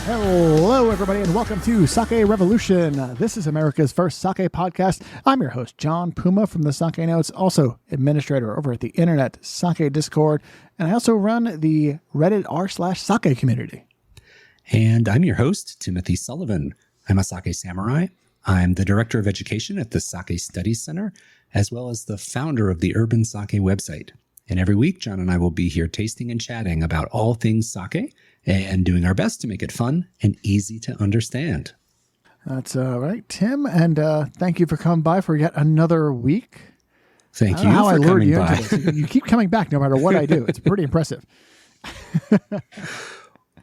Hello, everybody, and welcome to Sake Revolution. This is America's first sake podcast. I'm your host, John Puma from the Sake Notes, also administrator over at the Internet Sake Discord, and I also run the Reddit r/sake community. And I'm your host, Timothy Sullivan. I'm a sake samurai. I'm the director of education at the Sake Studies Center, as well as the founder of the Urban Sake website. And every week, John and I will be here tasting and chatting about all things sake and doing our best to make it fun and easy to understand. That's right, Tim, and thank you for coming by for yet another week. Thank you for coming by. You keep coming back no matter what I do. It's pretty impressive.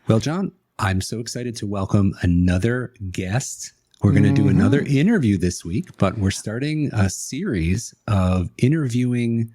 Well, John, I'm so excited to welcome another guest. We're going to do another interview this week, but we're starting a series of interviewing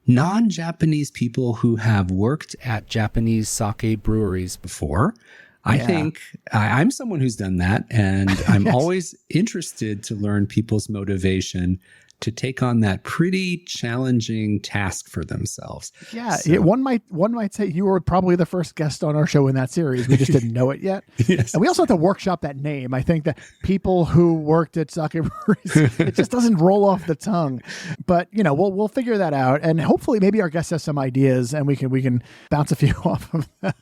non-Japanese people who have worked at Japanese sake breweries before. I think I'm someone who's done that, and I'm always interested to learn people's motivation to take on that pretty challenging task for themselves. Yeah, one might say you were probably the first guest on our show in that series. We just didn't know it yet. Yes. And we also have to workshop that name. I think that people who worked at sake breweries, it just doesn't roll off the tongue. But we'll figure that out, and hopefully maybe our guest has some ideas, and we can bounce a few off of that.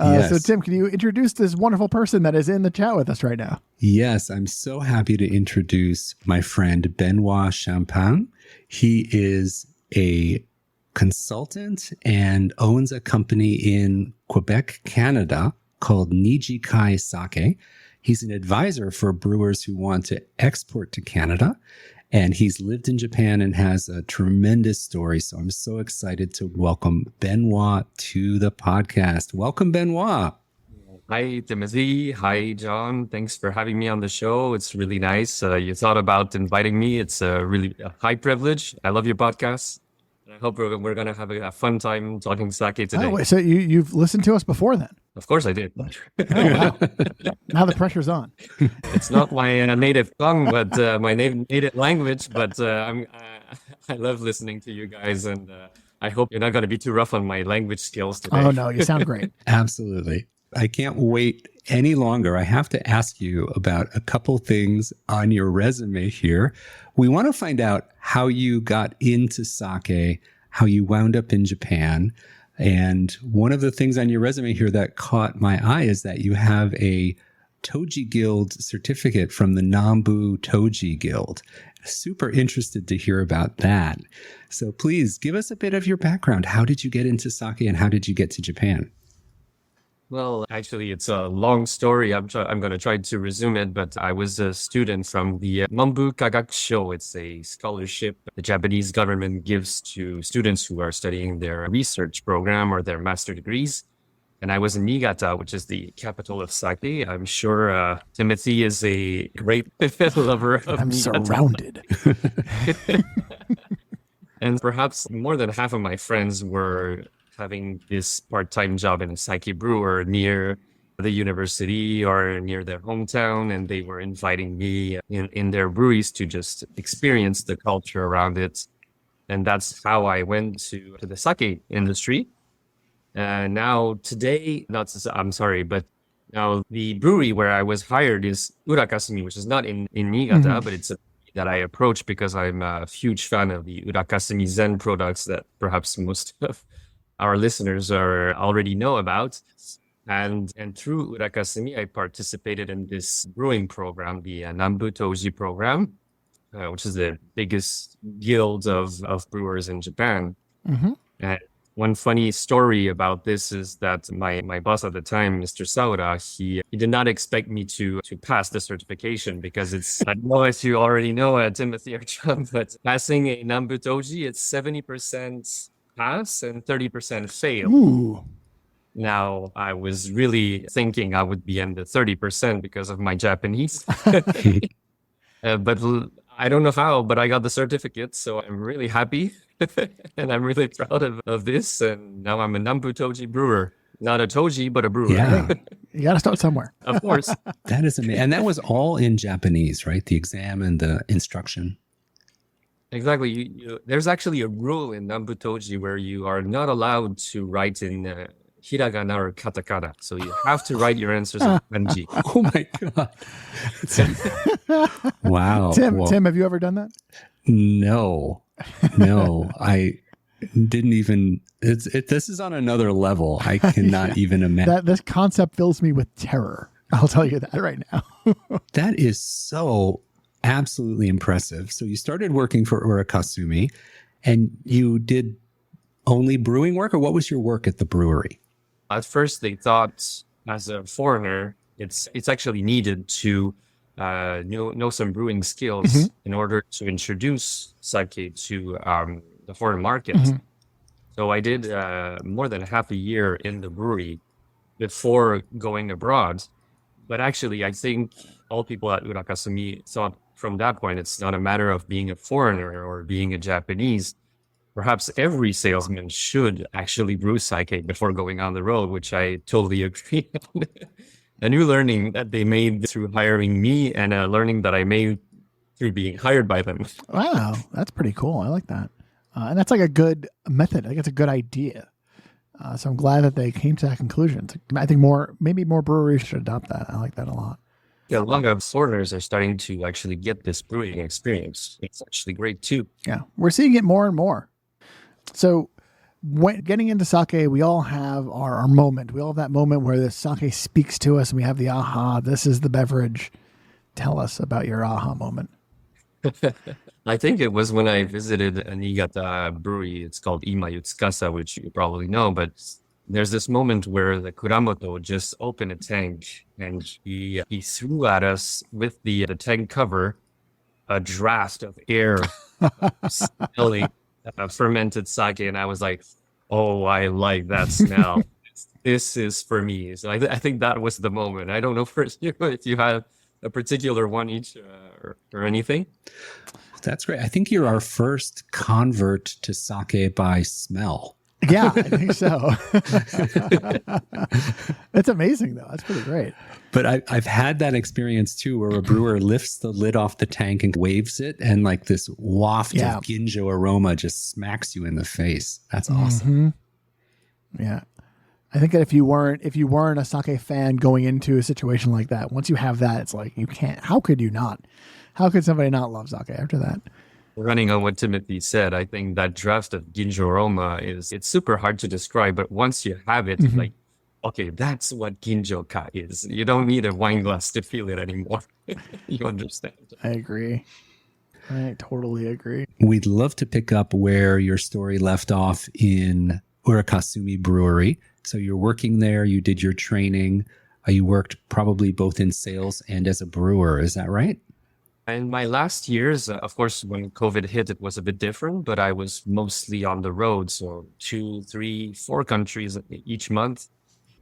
Yes. So Tim, can you introduce this wonderful person that is in the chat with us right now? Yes, I'm so happy to introduce my friend Benoit Champagne. He is a consultant and owns a company in Quebec, Canada called Nijikai Sake. He's an advisor for brewers who want to export to Canada, and he's lived in Japan and has a tremendous story. So I'm so excited to welcome Benoit to the podcast. Welcome, Benoit. Hi, Timothy. Hi, John. Thanks for having me on the show. It's really nice. You thought about inviting me. It's really a high privilege. I love your podcast. I hope we're going to have a fun time talking sake today. Oh, wait, so you've listened to us before then? Of course I did. Oh, wow. Now the pressure's on. It's not my native tongue, but my native language. But I love listening to you guys, and I hope you're not going to be too rough on my language skills today. Oh, no, you sound great. Absolutely. I can't wait any longer. I have to ask you about a couple things on your resume here. We want to find out how you got into sake, how you wound up in Japan. And one of the things on your resume here that caught my eye is that you have a Toji Guild certificate from the Nambu Toji Guild. Super interested to hear about that. So please give us a bit of your background. How did you get into sake and how did you get to Japan? Well, actually, it's a long story. I'm going to try to resume it, but I was a student from the Manbu Kagakusho. It's a scholarship the Japanese government gives to students who are studying their research program or their master degrees. And I was in Niigata, which is the capital of sake. I'm sure Timothy is a great lover of I'm Niigata. Surrounded. And perhaps more than half of my friends were having this part-time job in a sake brewer near the university or near their hometown, and they were inviting me in their breweries to just experience the culture around it. And that's how I went to the sake industry. Now today, but now the brewery where I was hired is Urakasumi, which is not in Niigata, but it's a that I approached because I'm a huge fan of the Urakasumi Zen products that perhaps most of our listeners already know about. And through Urakasumi, I participated in this brewing program, the Nambu Toji program, which is the biggest guild of brewers in Japan. And one funny story about this is that my boss at the time, Mr. Saura, he did not expect me to pass the certification because it's, I don't know if you already know, Timothy or John, but passing a Nambu Toji, it's 70% pass and 30% fail. Ooh. Now, I was really thinking I would be in the 30% because of my Japanese. But I don't know how, but I got the certificate, so I'm really happy. And I'm really proud of this. And now I'm a Nambu Toji brewer. Not a Toji, but a brewer. Yeah. You got to start somewhere. Of course. That is amazing. And that was all in Japanese, right? The exam and the instruction. Exactly. There's actually a rule in Nambu Toji where you are not allowed to write in hiragana or katakana. So you have to write your answers in kanji. Oh my God. Wow. Tim, have you ever done that? No, I didn't even, this is on another level. I cannot even imagine. This concept fills me with terror. I'll tell you that right now. That is so absolutely impressive. So you started working for Urakasumi and you did only brewing work, or what was your work at the brewery? At first, they thought as a foreigner, it's actually needed to know some brewing skills in order to introduce sake to the foreign market. So I did more than half a year in the brewery before going abroad. But actually, I think all people at Urakasumi thought from that point, it's not a matter of being a foreigner or being a Japanese. Perhaps every salesman should actually brew sake before going on the road, which I totally agree on. A new learning that they made through hiring me and a learning that I made through being hired by them. Wow, that's pretty cool. I like that. And that's like a good method. I think it's a good idea. So I'm glad that they came to that conclusion. I think maybe more breweries should adopt that. I like that a lot. Yeah, a lot of foreigners are starting to actually get this brewing experience. It's actually great too. Yeah, we're seeing it more and more. So when getting into sake, we all have our moment. We all have that moment where the sake speaks to us and we have the aha, this is the beverage. Tell us about your aha moment. I think it was when I visited a Niigata brewery. It's called Ima Yutsukasa, which you probably know, but there's this moment where the Kuramoto just opened a tank and he threw at us with the tank cover a draft of air smelling fermented sake. And I was like, oh, I like that smell. This is for me. So I think that was the moment. I don't know if you have a particular one each or anything. That's great. I think you're our first convert to sake by smell. Yeah, I think so. It's amazing, though. That's pretty great. But I've had that experience, too, where a brewer lifts the lid off the tank and waves it, and like this waft of ginjo aroma just smacks you in the face. That's awesome. Yeah. I think that if you weren't a sake fan going into a situation like that, once you have that, it's like you can't. How could you not? How could somebody not love sake after that? Running on what Timothy said, I think that draft of ginjo aroma it's super hard to describe, but once you have it, like, okay, that's what ginjo-ka is. You don't need a wine glass to feel it anymore. You understand. I agree. I totally agree. We'd love to pick up where your story left off in Urakasumi Brewery. So you're working there, you did your training, you worked probably both in sales and as a brewer. Is that right? In my last years, of course, when COVID hit, it was a bit different, but I was mostly on the road. So 2, 3, 4 countries each month.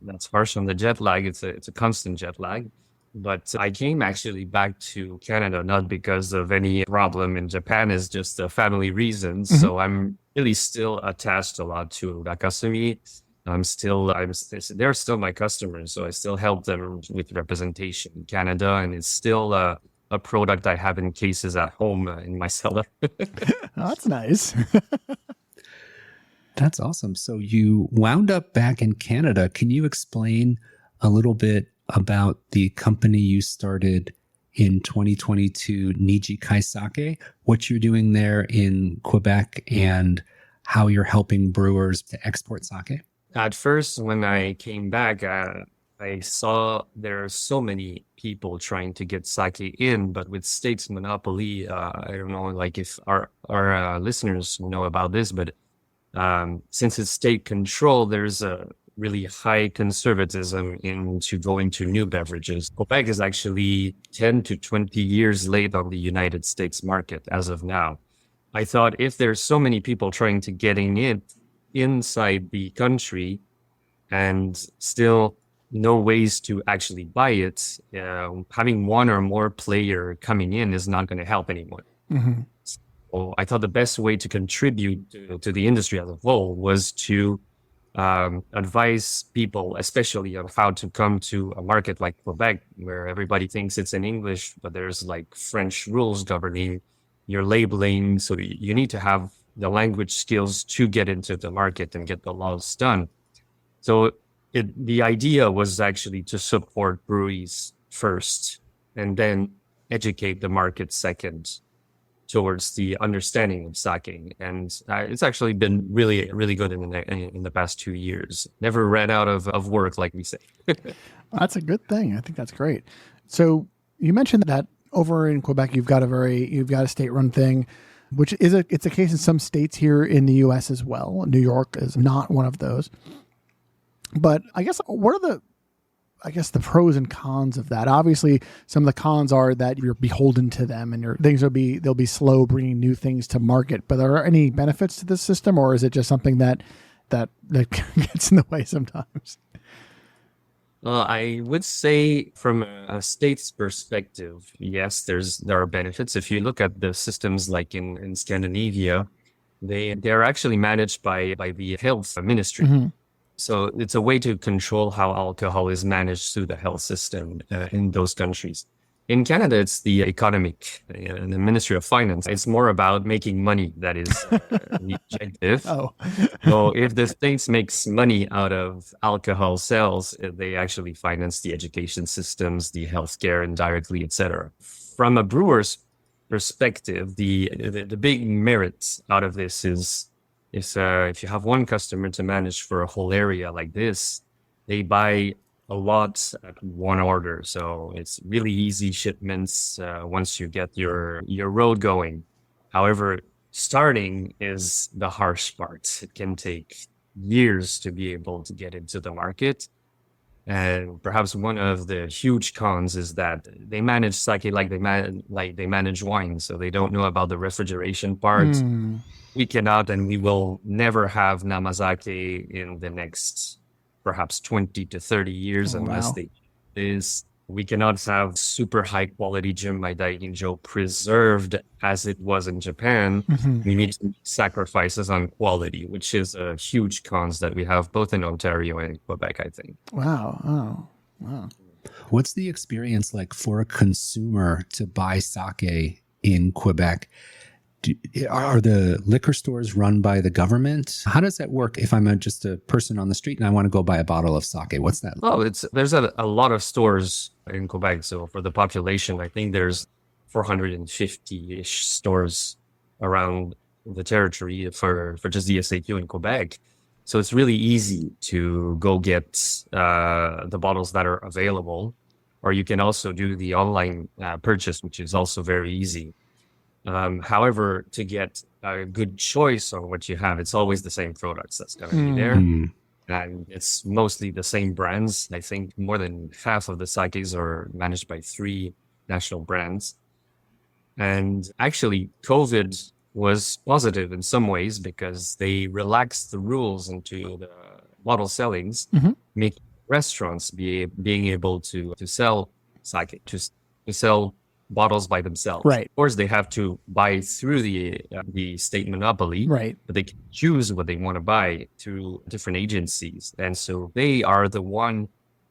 That's harsh on the jet lag. It's a constant jet lag. But I came actually back to Canada, not because of any problem in Japan, it's just family reasons. So I'm really still attached a lot to Urakasumi. They're still my customers. So I still help them with representation in Canada. And it's still a product I have in cases at home in my cellar. Oh, that's nice. That's awesome. So you wound up back in Canada. Can you explain a little bit about the company you started in 2022, Nijikai Sake, what you're doing there in Quebec and how you're helping brewers to export sake? At first, when I came back, I saw there are so many people trying to get sake in, but with state's monopoly, I don't know, like if our listeners know about this, but since it's state control, there's a really high conservatism into going to new beverages. Quebec is actually 10 to 20 years late on the United States market as of now. I thought if there's so many people trying to getting in inside the country and still no ways to actually buy it, having one or more player coming in is not going to help anyone. So I thought the best way to contribute to the industry as a whole was to advise people, especially on how to come to a market like Quebec, where everybody thinks it's in English, but there's like French rules governing your labeling. So you need to have the language skills to get into the market and get the laws done. So the idea was actually to support breweries first and then educate the market second towards the understanding of sake. And it's actually been really, really good in the past 2 years. Never ran out of work, like we say. That's a good thing. I think that's great. So you mentioned that over in Quebec, you've got a state-run thing, which it's a case in some states here in the U.S. as well. New York is not one of those. But I guess what are the pros and cons of that? Obviously, some of the cons are that you're beholden to them, and they'll be slow bringing new things to market. But are there any benefits to this system, or is it just something that gets in the way sometimes? I would say from a state's perspective, yes, there are benefits. If you look at the systems like in Scandinavia, they're actually managed by the health ministry. Mm-hmm. So it's a way to control how alcohol is managed through the health system in those countries. In Canada, it's the economic, the Ministry of Finance. It's more about making money that is the objective. Oh. So if the states makes money out of alcohol sales, they actually finance the education systems, the healthcare indirectly, etc. From a brewer's perspective, the big merit out of this is if you have one customer to manage for a whole area like this, they buy a lot at one order. So it's really easy shipments once you get your road going. However, starting is the harsh part. It can take years to be able to get into the market. And perhaps one of the huge cons is that they manage sake like they manage wine. So they don't know about the refrigeration part. We cannot and we will never have Namazake in the next perhaps 20 to 30 years unless we cannot have super high quality Junmai Daiginjo preserved as it was in Japan. Mm-hmm. We need to make sacrifices on quality, which is a huge cons that we have both in Ontario and Quebec, I think. Wow. Oh, wow. What's the experience like for a consumer to buy sake in Quebec? Are the liquor stores run by the government? How does that work if I'm just a person on the street and I want to go buy a bottle of sake? What's that? Oh, there's a lot of stores in Quebec. So for the population, I think there's 450-ish stores around the territory for just the SAQ in Quebec. So it's really easy to go get the bottles that are available, or you can also do the online purchase, which is also very easy. However, to get a good choice on what you have, it's always the same products that's going to be there. And it's mostly the same brands. I think more than half of the sakes are managed by 3 national brands. And actually, COVID was positive in some ways because they relaxed the rules into the bottle sellings, making restaurants being able to sell sake, to sell bottles by themselves. Right. Of course, they have to buy through the state monopoly. Right. But they can choose what they want to buy through different agencies, and so they are the one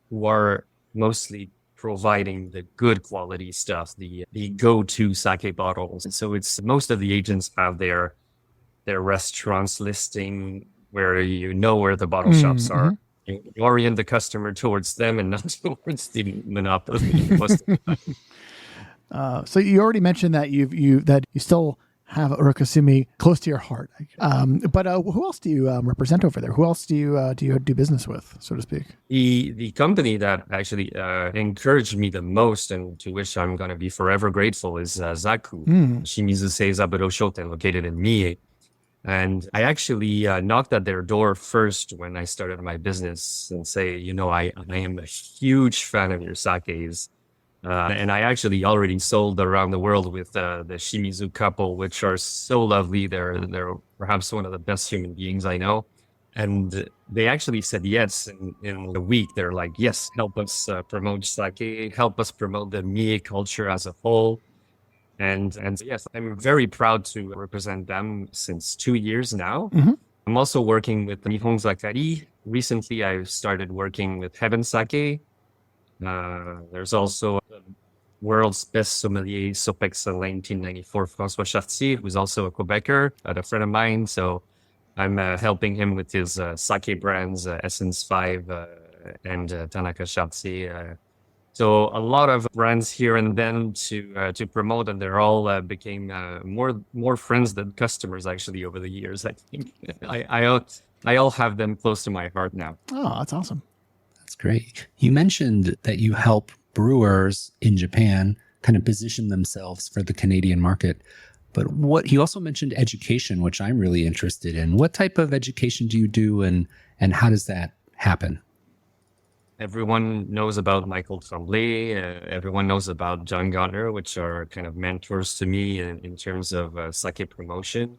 who are mostly providing the good quality stuff, the go-to sake bottles. And so it's most of the agents have their restaurants listing where you know where the bottle shops are. You orient the customer towards them and not towards the monopoly most of the time. So you already mentioned that you still have Urukasumi close to your heart. But who else do you represent over there? Who else do you do business with, so to speak? The company that actually encouraged me the most and to which I'm going to be forever grateful is Zaku. Shimizu Sei Zaburo Shoten, located in Mie. And I actually knocked at their door first when I started my business and say, I am a huge fan of your sakes. And I actually already sold around the world with the Shimizu couple, which are so lovely. They're perhaps one of the best human beings I know. And they actually said yes in a week. They're like, yes, help us promote sake, help us promote the Mie culture as a whole. And yes, I'm very proud to represent them since 2 years now. I'm also working with Nihon Zakari. Recently, I've started working with Heaven Sake. There's also the world's best sommelier, Sopexa 1994, François Chartier, who's also a Quebecer, a friend of mine. So I'm helping him with his sake brands, Essence 5, and Tanaka Shatsi. So a lot of brands here and then to promote, and they're all became more friends than customers actually over the years. I think I all have them close to my heart now. Oh, that's awesome. That's great. You mentioned that you help brewers in Japan kind of position themselves for the Canadian market. But you also mentioned education, which I'm really interested in. What type of education do you do, and how does that happen? Everyone knows about Michael Tremblay. Everyone knows about John Gardner, which are kind of mentors to me in terms of sake promotion.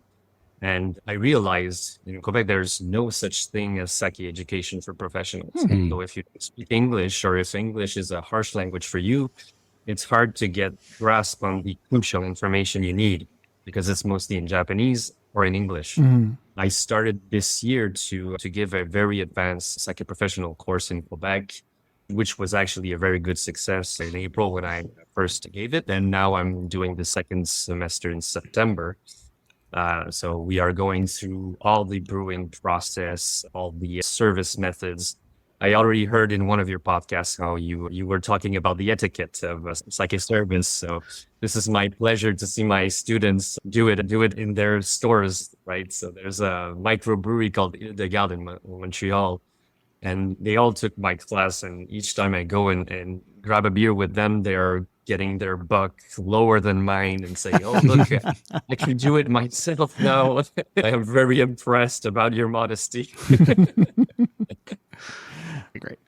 And I realized in Quebec, there's no such thing as sake education for professionals. So if you speak English, or if English is a harsh language for you, it's hard to get grasp on the crucial information you need because it's mostly in Japanese or in English. I started this year to give a very advanced sake professional course in Quebec, which was actually a very good success in April when I first gave it. And now I'm doing the second semester in September. So we are going through all the brewing process, all the service methods. I already heard in one of your podcasts how you were talking about the etiquette of sake service. So this is my pleasure to see my students do it in their stores, right? So there's a microbrewery called Ile de Garde in Montreal, and they all took my class. And each time I go and grab a beer with them, they're getting their buck lower than mine and say, "Oh, look, I can do it myself now." I am very impressed about your modesty. Great.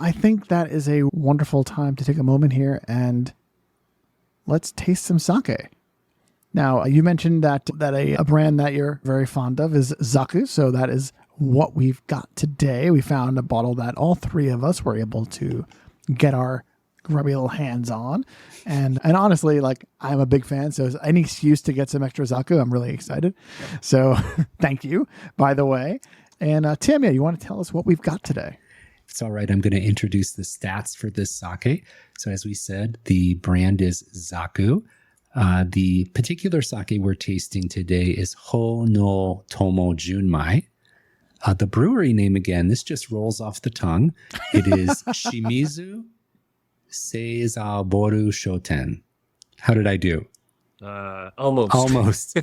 I think that is a wonderful time to take a moment here and let's taste some sake. Now, you mentioned that a brand that you're very fond of is Zaku. So that is what we've got today. We found a bottle that all three of us were able to get our grubby little hands on. And honestly, like, I'm a big fan. So any excuse to get some extra Zaku, I'm really excited. So thank you, by the way. And Tim, you want to tell us what we've got today? It's all right. I'm going to introduce the stats for this sake. So as we said, the brand is Zaku. The particular sake we're tasting today is Ho no Tomo Junmai. The brewery name, again, this just rolls off the tongue. It is Shimizu Seizaboru Shoten. How did I do? Almost.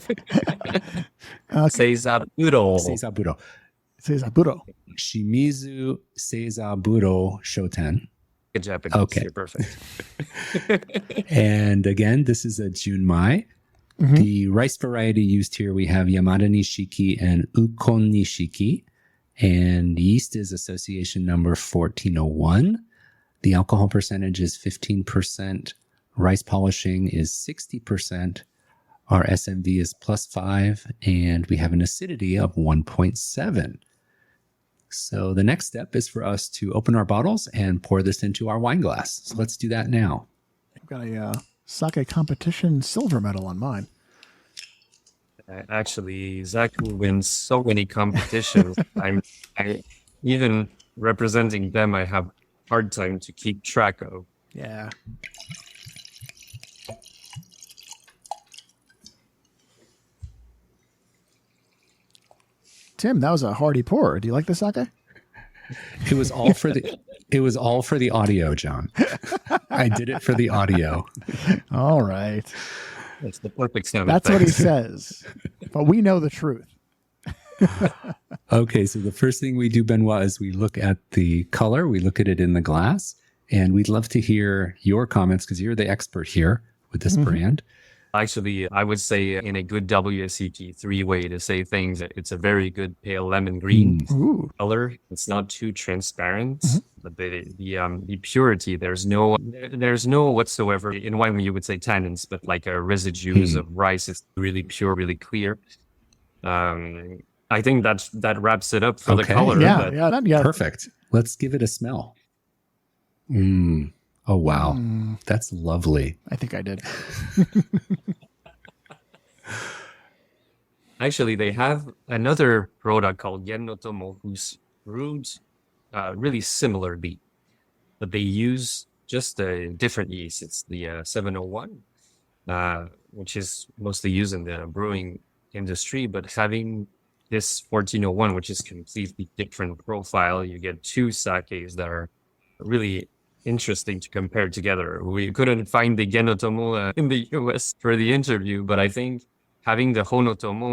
Seizaburo. Shimizu Seizaburo Shoten. Good Japanese. Okay. You're perfect. And again, this is a Junmai. The rice variety used here, we have Yamada Nishiki and Ukon Nishiki. And yeast is association number 1401. The alcohol percentage is 15%. Rice polishing is 60%. Our SMV is +5. And we have an acidity of 1.7. So the next step is for us to open our bottles and pour this into our wine glass. So let's do that now. I've got a sake competition silver medal on mine. Actually, Zaku wins so many competitions. I even representing them, I have hard time to keep track of. Yeah. Tim, that was a hearty pour. Do you like the sake? It was all for the audio, John. I did it for the audio. All right. It's the perfect sound That's effect. what he says. But we know the truth. Okay, so the first thing we do, Benoit, is we look at the color. We look at it in the glass. And we'd love to hear your comments because you're the expert here with this brand. Actually, I would say in a good WSET3 way to say things, it's a very good pale lemon green color. It's not too transparent, but the purity, there's no whatsoever in wine you would say tannins, but like residues of rice is really pure, really clear. I think that wraps it up for the color. Yeah. Perfect. Let's give it a smell. Oh, wow. That's lovely. I think I did. Actually, they have another product called Gen no Tomo who's brewed really similar beet, but they use just a different yeast. It's the 701, which is mostly used in the brewing industry, but having this 1401, which is completely different profile. You get two sakes that are really interesting to compare together. We couldn't find the Genotomo in the US for the interview, but I think having the Honotomo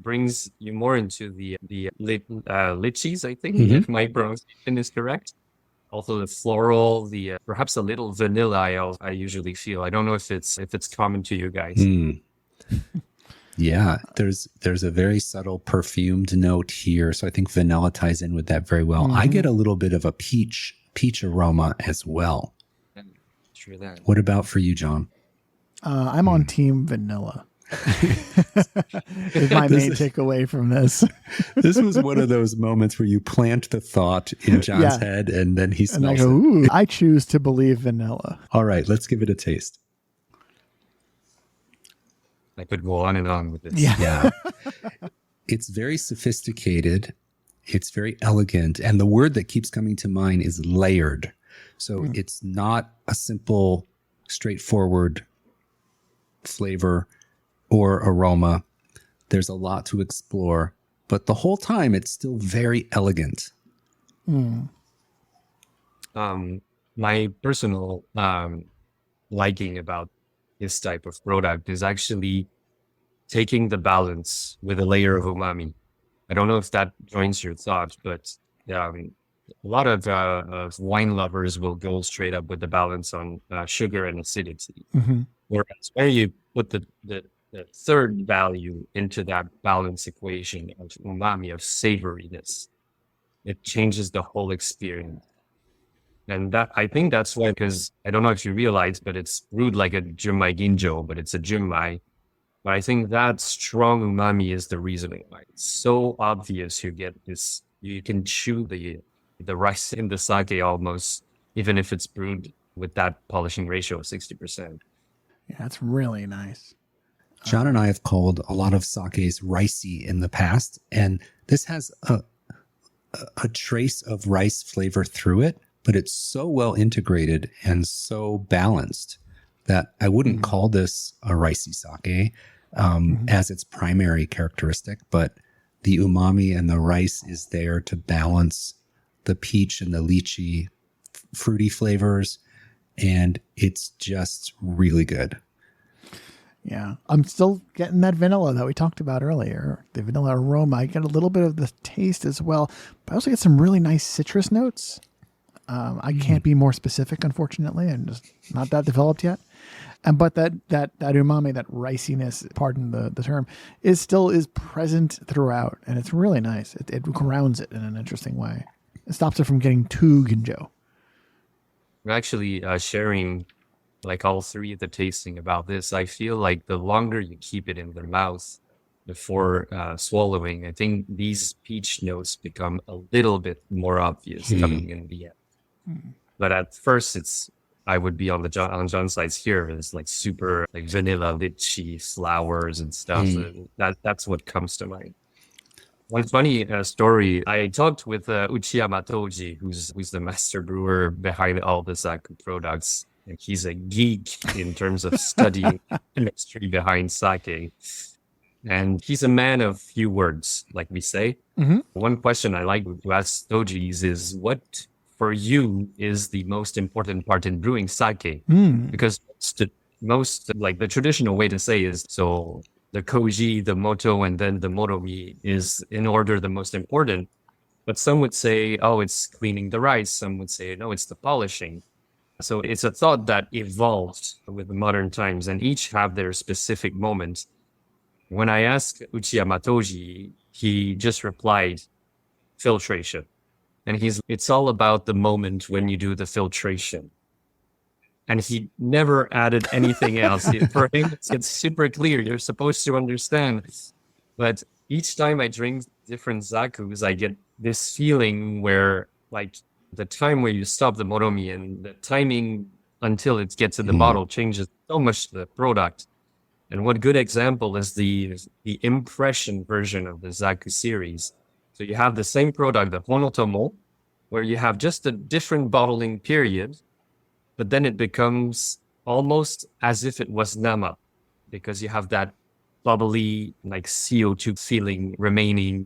brings you more into the lychees, I think, if my pronunciation is correct. Also the floral, the perhaps a little vanilla. I usually feel. I don't know if it's common to you guys. Yeah, there's a very subtle perfumed note here, so I think vanilla ties in with that very well. I get a little bit of a peach aroma as well. True that. What about for you, John? I'm on team vanilla. Is my main takeaway from this. This was one of those moments where you plant the thought in John's head and then he smells and I go, ooh, I choose to believe vanilla. All right, let's give it a taste. I could go on and on with this. Yeah. It's very sophisticated. It's very elegant. And the word that keeps coming to mind is layered. So it's not a simple, straightforward flavor or aroma. There's a lot to explore, but the whole time it's still very elegant. My personal liking about this type of product is actually taking the balance with a layer of umami. I don't know if that joins your thought, but a lot of wine lovers will go straight up with the balance on sugar and acidity. Whereas when you put the third value into that balance equation of umami, of savoriness, it changes the whole experience. And that, I think that's why, because I don't know if you realize, but it's brewed like a Junmai Ginjo, but it's a Junmai. But I think that strong umami is the reasoning why it's so obvious. You get this, you can chew the rice in the sake almost, even if it's brewed with that polishing ratio of 60%. Yeah, it's really nice. John and I have called a lot of sakes ricey in the past, and this has a trace of rice flavor through it, but it's so well integrated and so balanced that I wouldn't call this a ricey sake as its primary characteristic, but the umami and the rice is there to balance the peach and the lychee fruity flavors, and it's just really good. Yeah, I'm still getting that vanilla that we talked about earlier, the vanilla aroma. I get a little bit of the taste as well, but I also get some really nice citrus notes. I can't be more specific, unfortunately. I'm just not that developed yet. But that umami, that riciness, pardon the term, is present throughout, and it's really nice. It grounds it in an interesting way. It stops it from getting too ginjo. We're actually sharing like all three of the tasting about this. I feel like the longer you keep it in the mouth before swallowing, I think these peach notes become a little bit more obvious coming in the end. But at first, I would be on John's side here. It's like super like vanilla, lychee, flowers and stuff. That's what comes to mind. One funny story. I talked with Uchiyama Toji, who's the master brewer behind all the Zaku products. And he's a geek in terms of studying chemistry behind sake. And he's a man of few words, like we say. One question I like to ask Toji's is, what for you is the most important part in brewing sake? Because the traditional way to say is, so the koji, the moto, and then the moromi is in order the most important. But some would say, oh, it's cleaning the rice. Some would say, no, it's the polishing. So it's a thought that evolved with the modern times, and each have their specific moment. When I asked Uchiyama Toji, he just replied, filtration. And it's all about the moment when you do the filtration. And he never added anything else. For him, it's super clear. You're supposed to understand. But each time I drink different zakus, I get this feeling where, like, the time where you stop the moromi and the timing until it gets in the bottle changes so much the product. And one good example is the impression version of the Zaku series. So you have the same product, the Honotomo, where you have just a different bottling period, but then it becomes almost as if it was Nama, because you have that bubbly, like CO2 feeling remaining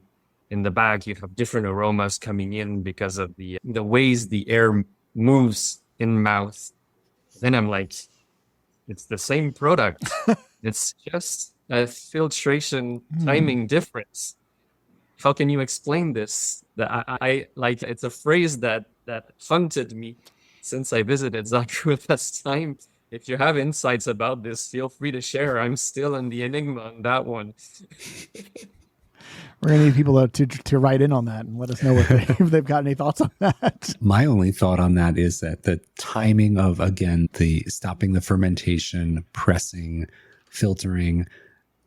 in the back, you have different aromas coming in because of the ways the air moves in mouth. Then I'm like, it's the same product. It's just a filtration timing difference. How can you explain this? That I like, it's a phrase that haunted me since I visited Zaku last time. If you have insights about this, feel free to share. I'm still in the enigma on that one. We're going to need people to write in on that and let us know if they've got any thoughts on that. My only thought on that is that the timing of, again, the stopping the fermentation, pressing, filtering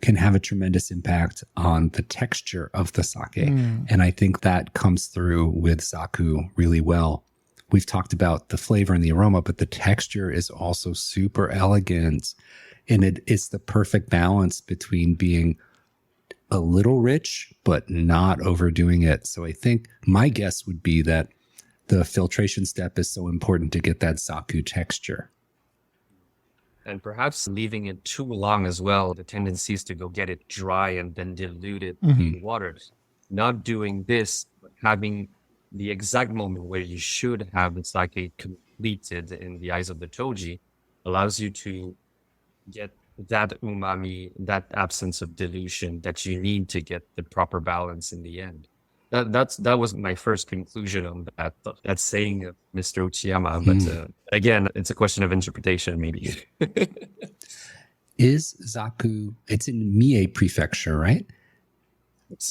can have a tremendous impact on the texture of the sake. And I think that comes through with Zaku really well. We've talked about the flavor and the aroma, but the texture is also super elegant. And it's the perfect balance between being a little rich, but not overdoing it. So I think my guess would be that the filtration step is so important to get that Zaku texture. And perhaps leaving it too long as well. The tendency is to go get it dry and then dilute it in water. Not doing this, but having the exact moment where you should have the sake completed in the eyes of the toji allows you to get that umami, that absence of dilution that you need to get the proper balance in the end. That was my first conclusion on that saying of Mr. Uchiyama. But again, it's a question of interpretation, maybe. Is Zaku, it's in Mie Prefecture, right?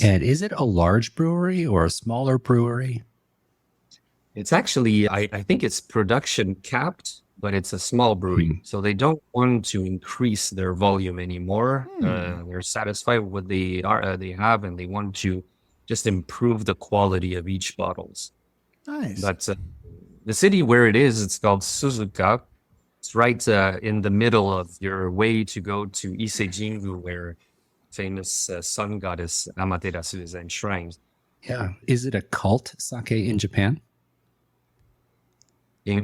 And is it a large brewery or a smaller brewery? It's actually, I think it's production capped, but it's a small brewery. So they don't want to increase their volume anymore. They're satisfied with what they have, and they want to just improve the quality of each bottles. Nice. But the city where it is, it's called Suzuka. It's right in the middle of your way to go to Ise-jingu, where famous sun goddess Amaterasu is enshrined. Yeah. Is it a cult sake in Japan?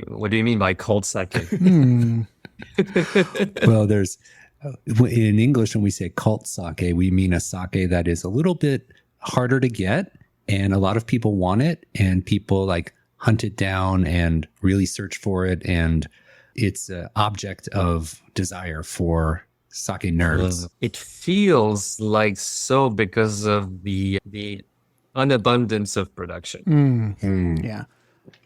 What do you mean by cult sake? Well, there's in English, when we say cult sake, we mean a sake that is a little bit harder to get, and a lot of people want it, and people like hunt it down and really search for it, and it's an object of desire for sake nerds. It feels like so because of the unabundance of production. Yeah.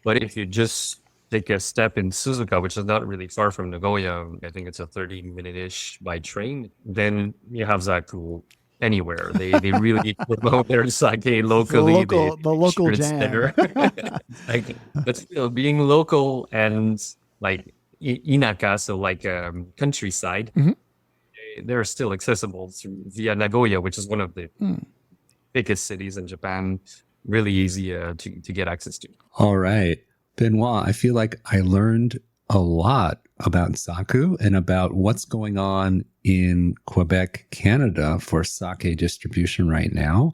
But if you just take a step in Suzuka, which is not really far from Nagoya, I think it's a 30-minute-ish by train, then you have Zaku anywhere. They really promote their sake locally. The local jam. But still, being local and like inaka, so like countryside, they're still accessible via Nagoya, which is one of the biggest cities in Japan. Really easy to get access to. All right. Benoit, I feel like I learned a lot about Zaku and about what's going on in Quebec, Canada for sake distribution right now.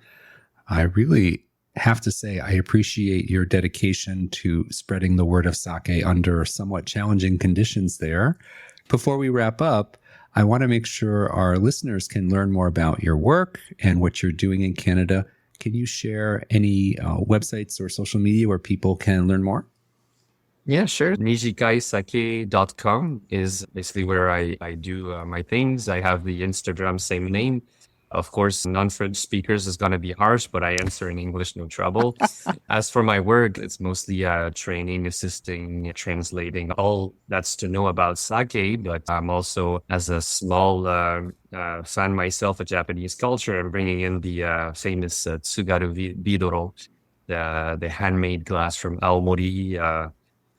I really have to say I appreciate your dedication to spreading the word of sake under somewhat challenging conditions there. Before we wrap up, I want to make sure our listeners can learn more about your work and what you're doing in Canada. Can you share any websites or social media where people can learn more? Yeah, sure. Nijikaisake.com is basically where I do my things. I have the Instagram, same name. Of course, non-French speakers is going to be harsh, but I answer in English, no trouble. As for my work, it's mostly training, assisting, translating, all that's to know about sake. But I'm also, as a small fan myself of Japanese culture, I'm bringing in the famous Tsugaru Bidoro, the handmade glass from Aomori,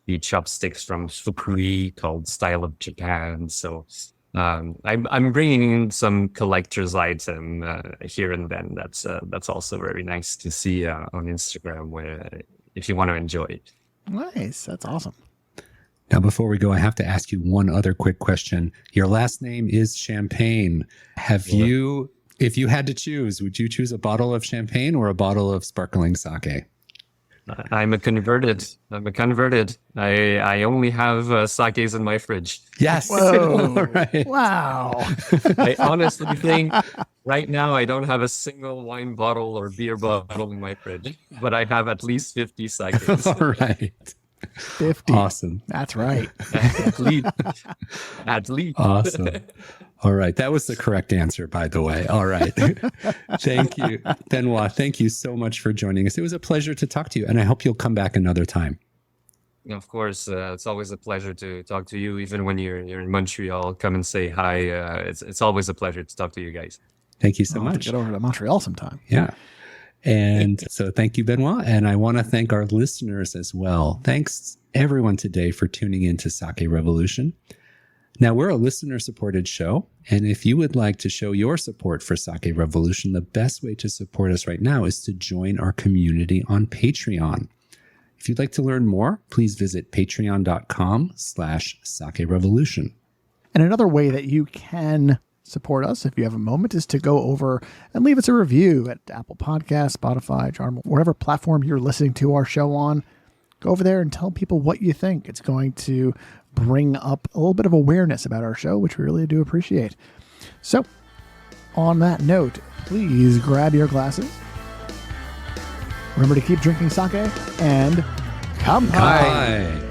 the chopsticks from Fukui called Style of Japan. So I'm bringing in some collector's item here and then. That's also very nice to see on Instagram, where if you want to enjoy it. Nice. That's awesome. Now, before we go, I have to ask you one other quick question. Your last name is Champagne. Have you, if you had to choose, would you choose a bottle of champagne or a bottle of sparkling sake? I'm a converted. I only have sakes in my fridge. Yes. Whoa. All right. Wow. I honestly think right now I don't have a single wine bottle or beer bottle in my fridge, but I have at least 50 sakes. All right. 50. Awesome. That's right. At least. At least. Awesome. All right. That was the correct answer, by the way. All right. Thank you, Benoit. Thank you so much for joining us. It was a pleasure to talk to you, and I hope you'll come back another time. Of course, it's always a pleasure to talk to you. Even when you're in Montreal, come and say hi. It's always a pleasure to talk to you guys. Thank you so I'll have to much. get over to Montreal sometime. Yeah. And so thank you, Benoit. And I want to thank our listeners as well. Thanks everyone today for tuning in to Sake Revolution. Now, we're a listener-supported show, and if you would like to show your support for Sake Revolution, the best way to support us right now is to join our community on Patreon. If you'd like to learn more, please visit patreon.com/Sake Revolution. And another way that you can support us, if you have a moment, is to go over and leave us a review at Apple Podcasts, Spotify, Charm, whatever platform you're listening to our show on. Go over there and tell people what you think. It's going to bring up a little bit of awareness about our show, which we really do appreciate. So, on that note, please grab your glasses. Remember to keep drinking sake and kampai. Bye.